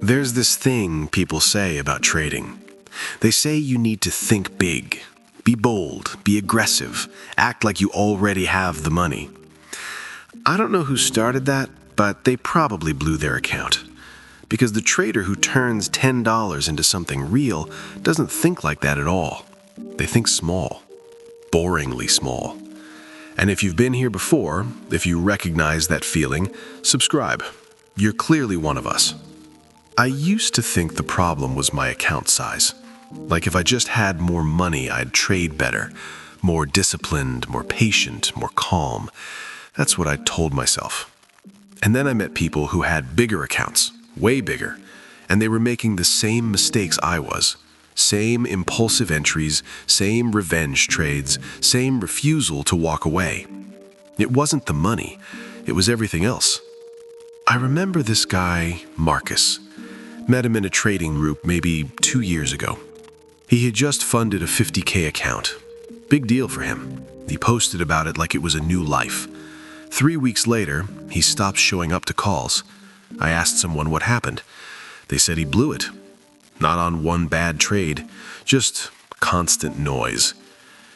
There's this thing people say about trading. They say you need to think big, be bold, be aggressive, act like you already have the money. I don't know who started that, but they probably blew their account. Because the trader who turns $10 into something real doesn't think like that at all. They think small, boringly small. And if you've been here before, if you recognize that feeling, subscribe. You're clearly one of us. I used to think the problem was my account size. Like if I just had more money, I'd trade better, more disciplined, more patient, more calm. That's what I told myself. And then I met people who had bigger accounts, way bigger, and they were making the same mistakes I was. Same impulsive entries, same revenge trades, same refusal to walk away. It wasn't the money, it was everything else. I remember this guy, Marcus. Met him in a trading group maybe 2 years ago. He had just funded a $50K account. Big deal for him. He posted about it like it was a new life. 3 weeks later, he stopped showing up to calls. I asked someone what happened. They said he blew it. Not on one bad trade, just constant noise.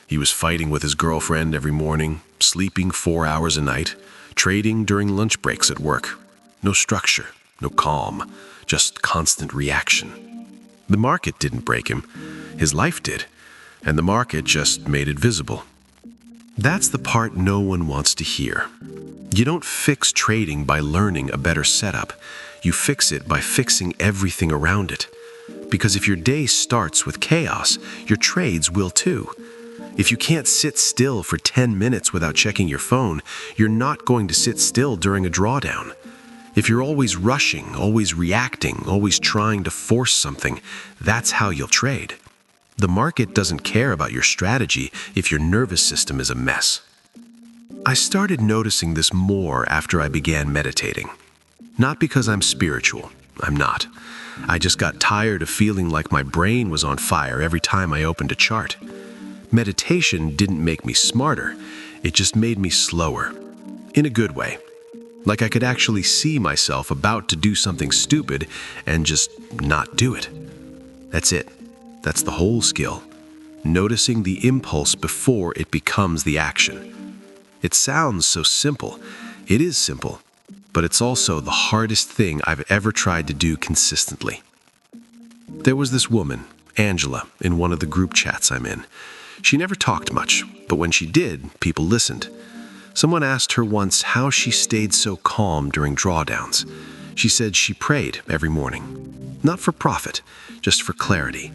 He was fighting with his girlfriend every morning, sleeping 4 hours a night, trading during lunch breaks at work. No structure, no calm, just constant reaction. The market didn't break him. His life did, and the market just made it visible. That's the part no one wants to hear. You don't fix trading by learning a better setup. You fix it by fixing everything around it. Because if your day starts with chaos, your trades will too. If you can't sit still for 10 minutes without checking your phone, you're not going to sit still during a drawdown. If you're always rushing, always reacting, always trying to force something, that's how you'll trade. The market doesn't care about your strategy if your nervous system is a mess. I started noticing this more after I began meditating. Not because I'm spiritual. I'm not. I just got tired of feeling like my brain was on fire every time I opened a chart. Meditation didn't make me smarter. It just made me slower. In a good way. Like I could actually see myself about to do something stupid and just not do it. That's it. That's the whole skill. Noticing the impulse before it becomes the action. It sounds so simple. It is simple, but it's also the hardest thing I've ever tried to do consistently. There was this woman, Angela, in one of the group chats I'm in. She never talked much, but when she did, people listened. Someone asked her once how she stayed so calm during drawdowns. She said she prayed every morning. Not for profit, just for clarity.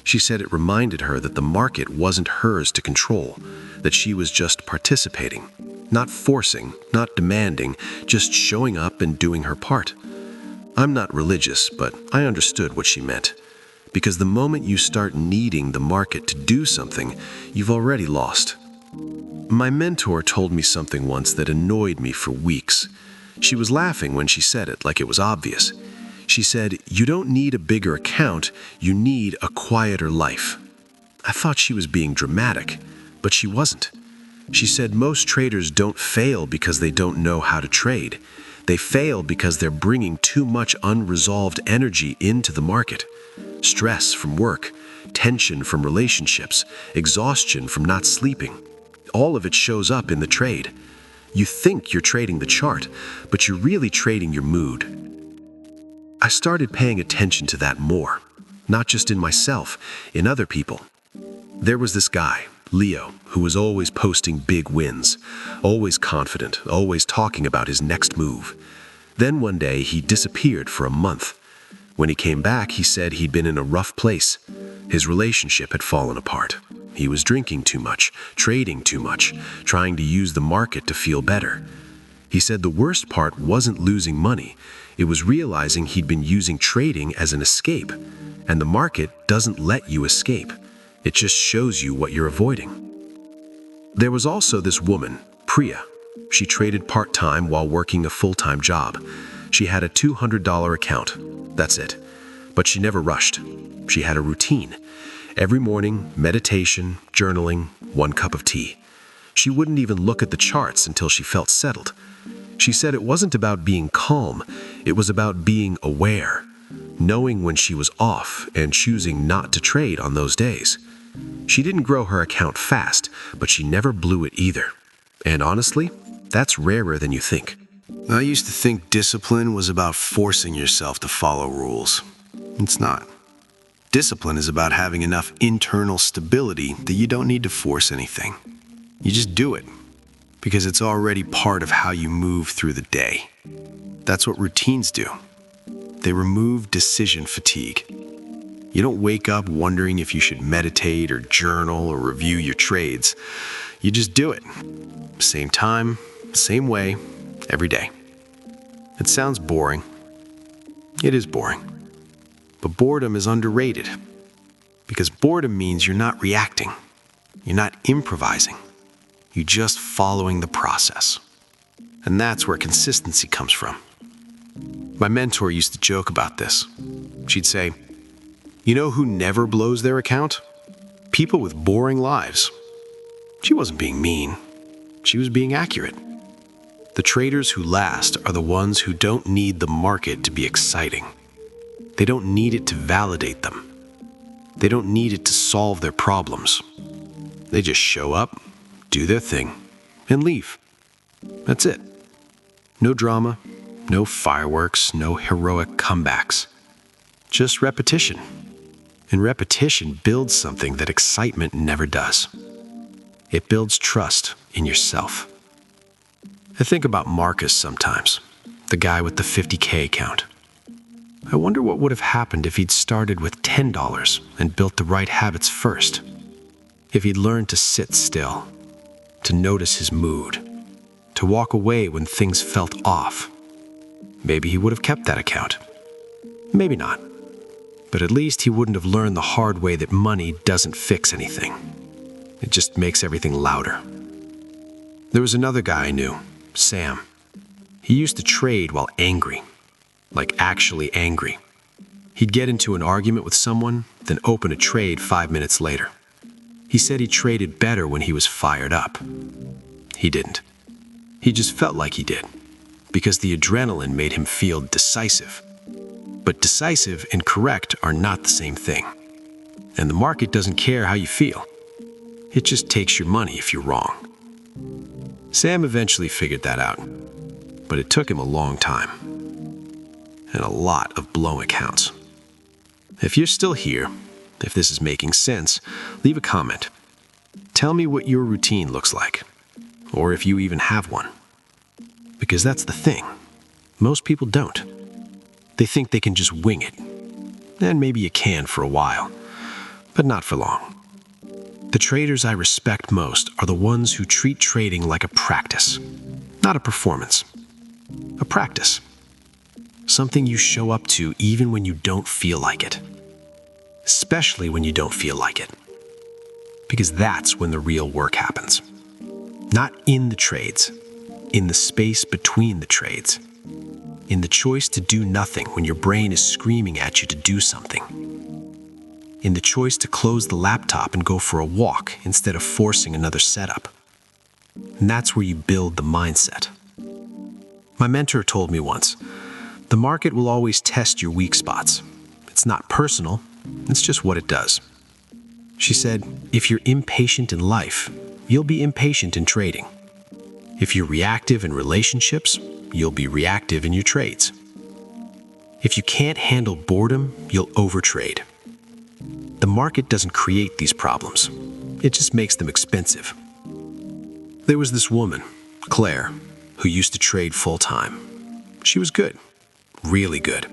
She said it reminded her that the market wasn't hers to control, that she was just participating, not forcing, not demanding, just showing up and doing her part. I'm not religious, but I understood what she meant. Because the moment you start needing the market to do something, you've already lost. My mentor told me something once that annoyed me for weeks. She was laughing when she said it, like it was obvious. She said, "You don't need a bigger account, you need a quieter life." I thought she was being dramatic, but she wasn't. She said most traders don't fail because they don't know how to trade. They fail because they're bringing too much unresolved energy into the market. Stress from work, tension from relationships, exhaustion from not sleeping. All of it shows up in the trade. You think you're trading the chart, but you're really trading your mood. I started paying attention to that more, not just in myself, in other people. There was this guy, Leo, who was always posting big wins, always confident, always talking about his next move. Then one day he disappeared for a month. When he came back, he said he'd been in a rough place. His relationship had fallen apart. He was drinking too much, trading too much, trying to use the market to feel better. He said the worst part wasn't losing money. It was realizing he'd been using trading as an escape. And the market doesn't let you escape. It just shows you what you're avoiding. There was also this woman, Priya. She traded part-time while working a full-time job. She had a $200 account. That's it. But she never rushed. She had a routine. Every morning, meditation, journaling, 1 cup of tea. She wouldn't even look at the charts until she felt settled. She said it wasn't about being calm, it was about being aware. knowing when she was off and choosing not to trade on those days. She didn't grow her account fast, but she never blew it either. And honestly, that's rarer than you think. I used to think discipline was about forcing yourself to follow rules. It's not. Discipline is about having enough internal stability that you don't need to force anything. You just do it, because it's already part of how you move through the day. That's what routines do. They remove decision fatigue. You don't wake up wondering if you should meditate or journal or review your trades. You just do it. Same time, same way, every day. It sounds boring. It is boring. But boredom is underrated. Because boredom means you're not reacting. You're not improvising. You're just following the process. And that's where consistency comes from. My mentor used to joke about this. She'd say, "You know who never blows their account? People with boring lives." She wasn't being mean. She was being accurate. The traders who last are the ones who don't need the market to be exciting. They don't need it to validate them. They don't need it to solve their problems. They just show up, do their thing, and leave. That's it. No drama, no fireworks, no heroic comebacks. Just repetition. And repetition builds something that excitement never does. It builds trust in yourself. I think about Marcus sometimes, the guy with the 50K account. I wonder what would have happened if he'd started with $10 and built the right habits first. If he'd learned to sit still, to notice his mood, to walk away when things felt off. Maybe he would have kept that account. Maybe not. But at least he wouldn't have learned the hard way that money doesn't fix anything. It just makes everything louder. There was another guy I knew, Sam. He used to trade while angry, like actually angry. He'd get into an argument with someone, then open a trade 5 minutes later. He said he traded better when he was fired up. He didn't. He just felt like he did, because the adrenaline made him feel decisive. But decisive and correct are not the same thing. And the market doesn't care how you feel. It just takes your money if you're wrong. Sam eventually figured that out, but it took him a long time. And a lot of blown accounts. If you're still here, if this is making sense, leave a comment. Tell me what your routine looks like, or if you even have one. Because that's the thing. Most people don't. They think they can just wing it. And maybe you can for a while, but not for long. The traders I respect most are the ones who treat trading like a practice, not a performance. A practice. Something you show up to even when you don't feel like it. Especially when you don't feel like it. Because that's when the real work happens. Not in the trades, in the space between the trades. In the choice to do nothing when your brain is screaming at you to do something. In the choice to close the laptop and go for a walk instead of forcing another setup. And that's where you build the mindset. My mentor told me once, the market will always test your weak spots. It's not personal, it's just what it does. She said, if you're impatient in life, you'll be impatient in trading. If you're reactive in relationships, you'll be reactive in your trades. If you can't handle boredom, you'll overtrade. The market doesn't create these problems. It just makes them expensive. There was this woman, Claire, who used to trade full-time. She was good, really good.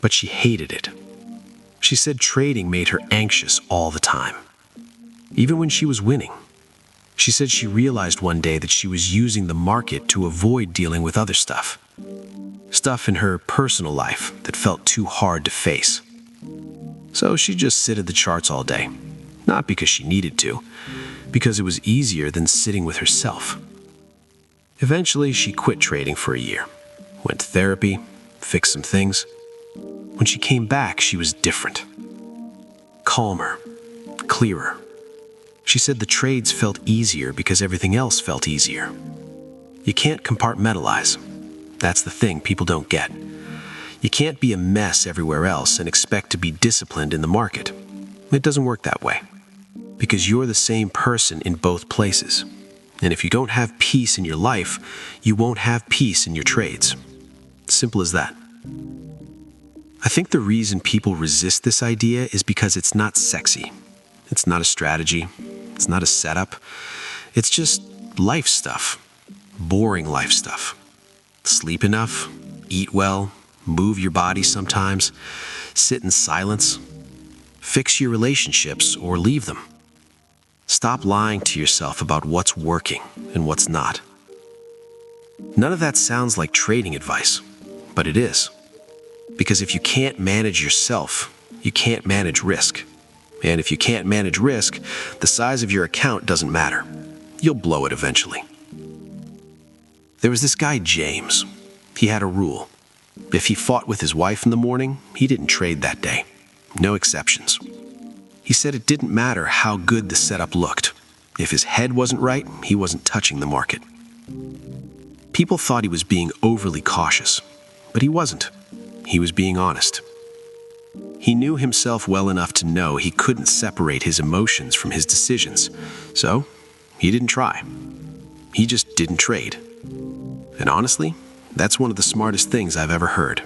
But she hated it. She said trading made her anxious all the time, even when she was winning. She said she realized one day that she was using the market to avoid dealing with other stuff. Stuff in her personal life that felt too hard to face. So she'd just sit at the charts all day, not because she needed to, because it was easier than sitting with herself. Eventually, she quit trading for a year, went to therapy, fixed some things. When she came back, she was different. Calmer, clearer. She said the trades felt easier because everything else felt easier. You can't compartmentalize. That's the thing people don't get. You can't be a mess everywhere else and expect to be disciplined in the market. It doesn't work that way, because you're the same person in both places. And if you don't have peace in your life, you won't have peace in your trades. Simple as that. I think the reason people resist this idea is because it's not sexy. It's not a strategy. It's not a setup. It's just life stuff. Boring life stuff. Sleep enough, eat well, move your body sometimes, sit in silence. Fix your relationships or leave them. Stop lying to yourself about what's working and what's not. None of that sounds like trading advice, but it is. Because if you can't manage yourself, you can't manage risk. And if you can't manage risk, the size of your account doesn't matter. You'll blow it eventually. There was this guy, James. He had a rule. If he fought with his wife in the morning, he didn't trade that day. No exceptions. He said it didn't matter how good the setup looked. If his head wasn't right, he wasn't touching the market. People thought he was being overly cautious, but he wasn't. He was being honest. He knew himself well enough to know he couldn't separate his emotions from his decisions, so he didn't try. He just didn't trade. And honestly, that's one of the smartest things I've ever heard.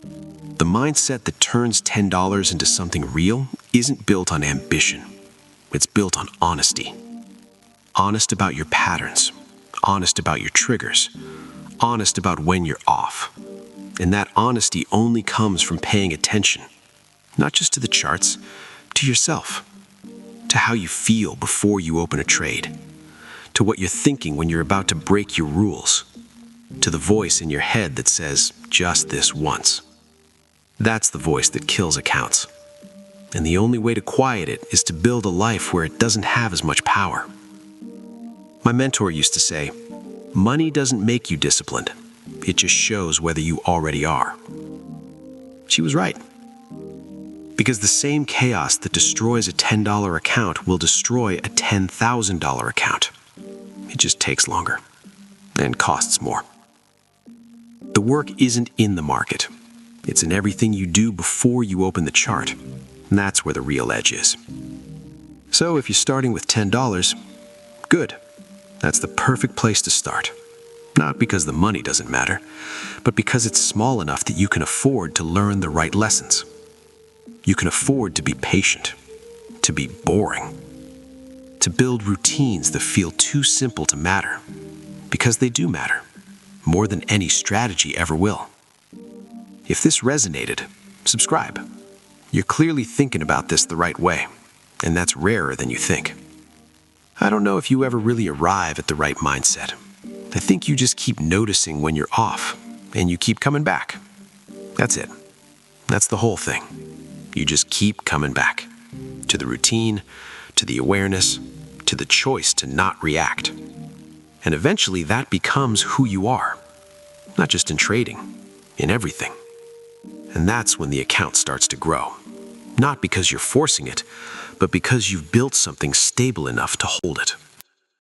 The mindset that turns $10 into something real isn't built on ambition. It's built on honesty. Honest about your patterns. Honest about your triggers. Honest about when you're off. And that honesty only comes from paying attention, not just to the charts, to yourself, to how you feel before you open a trade, to what you're thinking when you're about to break your rules, to the voice in your head that says, just this once. That's the voice that kills accounts. And the only way to quiet it is to build a life where it doesn't have as much power. My mentor used to say, money doesn't make you disciplined. It just shows whether you already are. She was right. Because the same chaos that destroys a $10 account will destroy a $10,000 account. It just takes longer and costs more. The work isn't in the market. It's in everything you do before you open the chart. And that's where the real edge is. So if you're starting with $10, good. That's the perfect place to start. Not because the money doesn't matter, but because it's small enough that you can afford to learn the right lessons. You can afford to be patient, to be boring, to build routines that feel too simple to matter, because they do matter, more than any strategy ever will. If this resonated, subscribe. You're clearly thinking about this the right way, and that's rarer than you think. I don't know if you ever really arrive at the right mindset. I think you just keep noticing when you're off, and you keep coming back. That's it. That's the whole thing. You just keep coming back. To the routine, to the awareness, to the choice to not react. And eventually that becomes who you are. Not just in trading, in everything. And that's when the account starts to grow. Not because you're forcing it, but because you've built something stable enough to hold it.